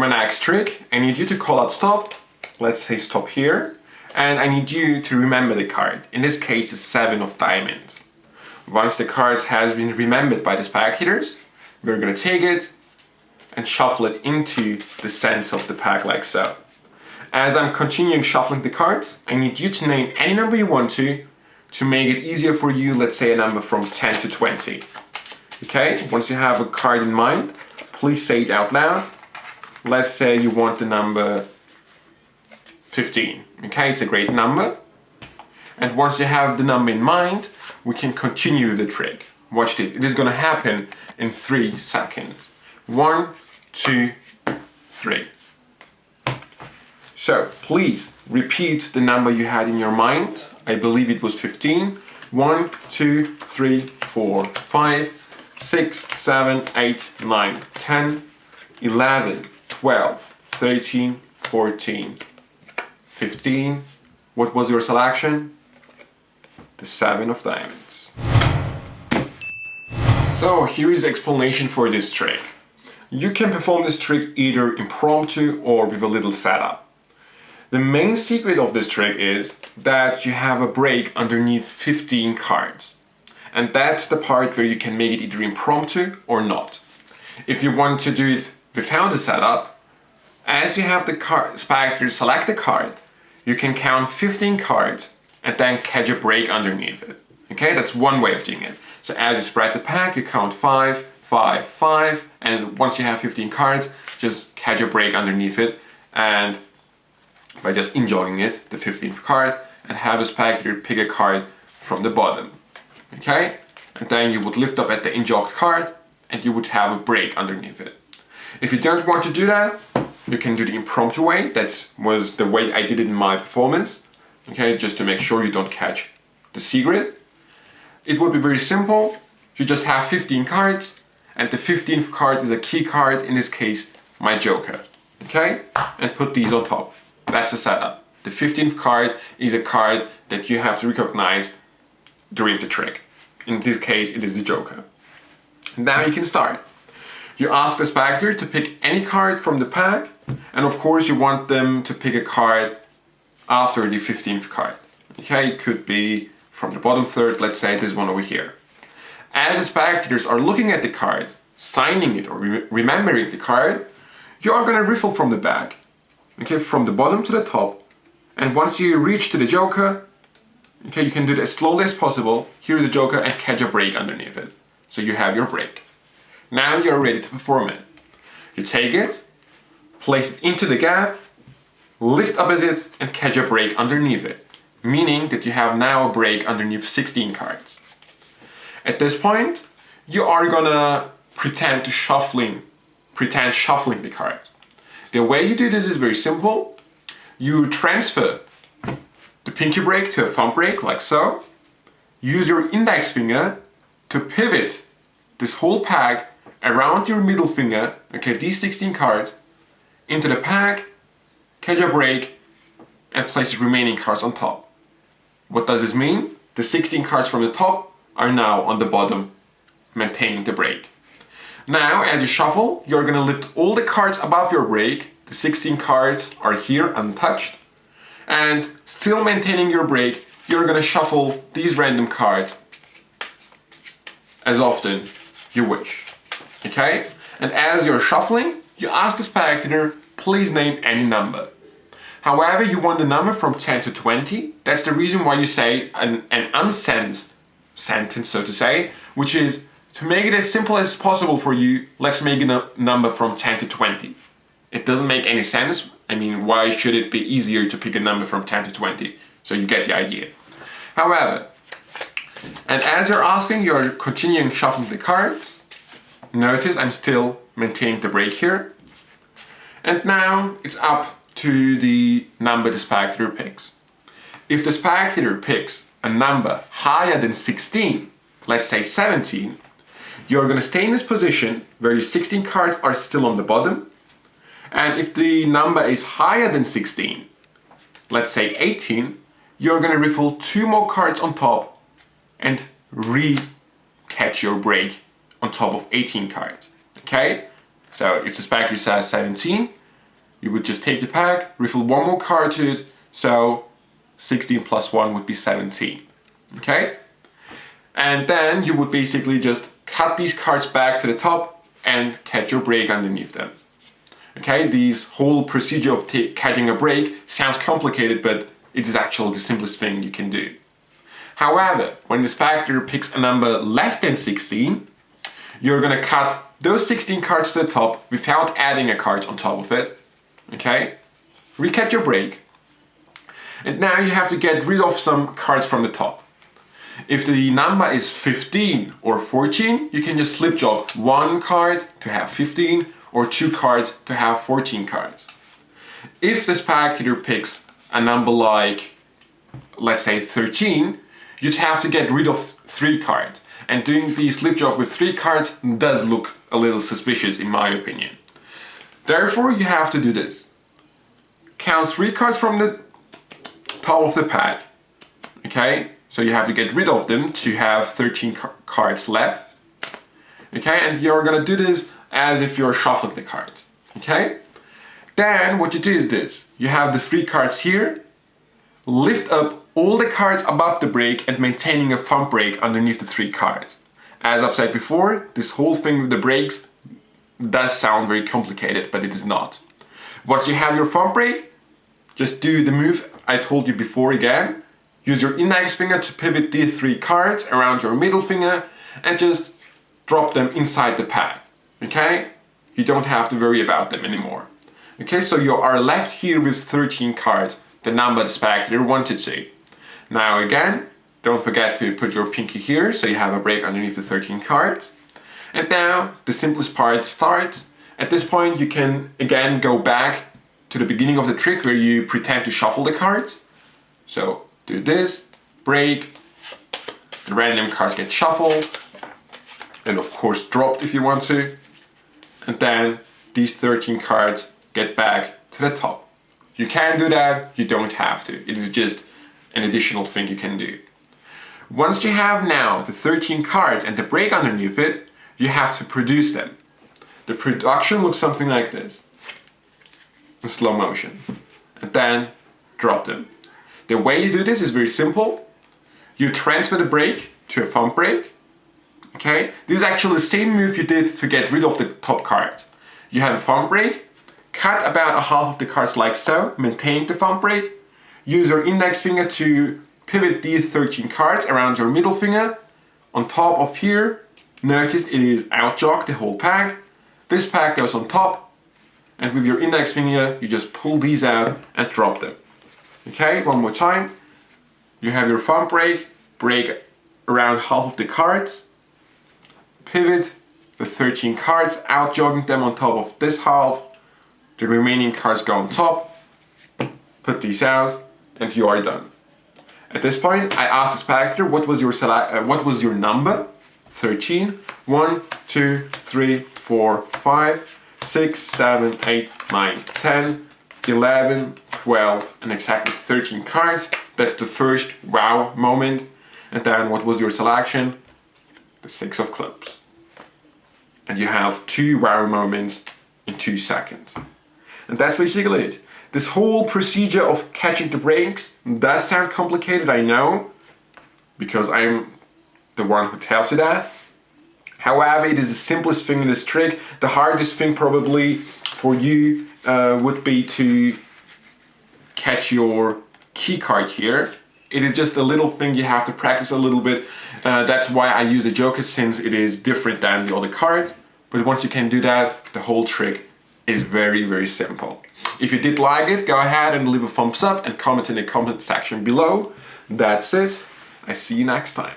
my next trick, I need you to call out stop. Let's say stop here. And I need you to remember the card. In this case, the 7 of diamonds. Once the card has been remembered by the spectators, we're going to take it and shuffle it into the center of the pack like so. As I'm continuing shuffling the cards, I need you to name any number you want to make it easier for you. Let's say a number from 10 to 20. Okay, once you have a card in mind, please say it out loud. Let's say you want the number 15. Okay, it's a great number. And once you have the number in mind, we can continue the trick. Watch this. It is going to happen in 3 seconds. 1, 2, 3. So please repeat the number you had in your mind. I believe it was 15. 1, 2, 3, 4, 5, 6, 7, 8, 9, 10, 11, 12, 13, 14, 15. What was your selection? The 7 of diamonds. So here is the explanation for this trick. You can perform this trick either impromptu or with a little setup. The main secret of this trick is that you have a break underneath 15 cards. And that's the part where you can make it either impromptu or not. If you want to do it without the setup, as you have the spectator select the card, you can count 15 cards and then catch a break underneath it. Okay, that's one way of doing it. So as you spread the pack, you count 5, 5, 5, and once you have 15 cards, just catch a break underneath it, and by just enjoying it, the 15th card, and have the spectator pick a card from the bottom. Okay? And then you would lift up at the enjoyed card, and you would have a break underneath it. If you don't want to do that, you can do the impromptu way. That was the way I did it in my performance. Okay, just to make sure you don't catch the secret. It would be very simple. You just have 15 cards, and the 15th card is a key card, in this case, my joker. Okay? And put these on top. That's the setup. The 15th card is a card that you have to recognize during the trick. In this case, it is the joker. Now you can start. You ask the spectator to pick any card from the pack, and of course you want them to pick a card after the 15th card. Okay, it could be from the bottom third, let's say this one over here. As the spectators are looking at the card, signing it or remembering the card, you are going to riffle from the back. Okay, from the bottom to the top, and once you reach to the joker, okay, you can do it as slowly as possible. Here's the joker and catch a break underneath it. So you have your break. Now you're ready to perform it. You take it, place it into the gap, lift up at it, and catch a break underneath it. Meaning that you have now a break underneath 16 cards. At this point, you are gonna pretend shuffling the cards. The way you do this is very simple. You transfer the pinky break to a thumb break, like so. Use your index finger to pivot this whole pack around your middle finger, okay, these 16 cards, into the pack, catch a break, and place the remaining cards on top. What does this mean? The 16 cards from the top are now on the bottom, maintaining the break. Now, as you shuffle, you're gonna lift all the cards above your break. The 16 cards are here untouched. And still maintaining your break, you're gonna shuffle these random cards as often you wish. Okay? And as you're shuffling, you ask the spectator, please name any number. However, you want the number from 10 to 20. That's the reason why you say an unsent sentence, so to say, which is to make it as simple as possible for you, let's make a number from 10 to 20. It doesn't make any sense. I mean, why should it be easier to pick a number from 10 to 20? So you get the idea. However, and as you're asking, you're continuing shuffling the cards. Notice I'm still maintaining the break here. And now it's up to the number the spectator picks. If the spectator picks a number higher than 16, let's say 17, you're going to stay in this position where your 16 cards are still on the bottom. And if the number is higher than 16, let's say 18, you're going to riffle 2 more cards on top and re-catch your break on top of 18 cards. Okay? So if the spectator says 17, You would just take the pack, refill one more card to it, so 16 plus 1 would be 17. Okay? And then you would basically just cut these cards back to the top and catch your break underneath them. Okay, this whole procedure of catching a break sounds complicated, but it is actually the simplest thing you can do. However, when the spectator picks a number less than 16, you're gonna cut those 16 cards to the top without adding a card on top of it. Okay, recatch your break. And now you have to get rid of some cards from the top. If the number is 15 or 14, you can just slip jog one card to have 15 or two cards to have 14 cards. If the spectator picks a number like, let's say 13, you'd have to get rid of 3 cards. And doing the slip jog with 3 cards does look a little suspicious in my opinion. Therefore, you have to do this. Count 3 cards from the top of the pack. Okay? So you have to get rid of them to have 13 cards left. Okay, and you're gonna do this as if you're shuffling the cards. Okay? Then what you do is this. You have the 3 cards here. Lift up all the cards above the break and maintaining a thumb break underneath the 3 cards. As I've said before, this whole thing with the breaks does sound very complicated, but it is not. Once you have your thumb break, just do the move I told you before again. Use your index finger to pivot these 3 cards around your middle finger and just drop them inside the pack. Okay? You don't have to worry about them anymore. Okay, so you are left here with 13 cards, the number the spectator wanted to. Now again, don't forget to put your pinky here so you have a break underneath the 13 cards. And now the simplest part starts. At this point you can again go back to the beginning of the trick where you pretend to shuffle the cards. So do this, break, the random cards get shuffled, and of course dropped if you want to, and then these 13 cards get back to the top. You can do that, you don't have to. It is just an additional thing you can do. Once you have now the 13 cards and the break underneath it, you have to produce them. The production looks something like this, in slow motion, and then drop them. The way you do this is very simple. You transfer the break to a thumb break. Okay? This is actually the same move you did to get rid of the top card. You have a thumb break, cut about a half of the cards like so, maintain the thumb break, use your index finger to pivot these 13 cards around your middle finger. On top of here, notice it is out jog the whole pack. This pack goes on top, and with your index finger, you just pull these out and drop them. Okay, one more time. You have your thumb break, break around half of the cards, pivot the 13 cards, out jogging them on top of this half, the remaining cards go on top, put these out, and you are done. At this point, I asked the spectator, what was your number? 13. 1, 2, 3, 4, 5, 6, 7, 8, 9, 10, 11, 12, and exactly 13 cards. That's the first wow moment. And then what was your selection? The 6 of clubs. And you have 2 wow moments in 2 seconds. And that's basically it. This whole procedure of catching the breaks does sound complicated, I know, because I'm the one who tells you that. However, it is the simplest thing in this trick. The hardest thing probably for you would be to catch your key card here. It is just a little thing you have to practice a little bit. That's why I use the Joker, since it is different than the other cards. But once you can do that, the whole trick is very, very simple. If you did like it, go ahead and leave a thumbs up and comment in the comment section below. That's it. I see you next time.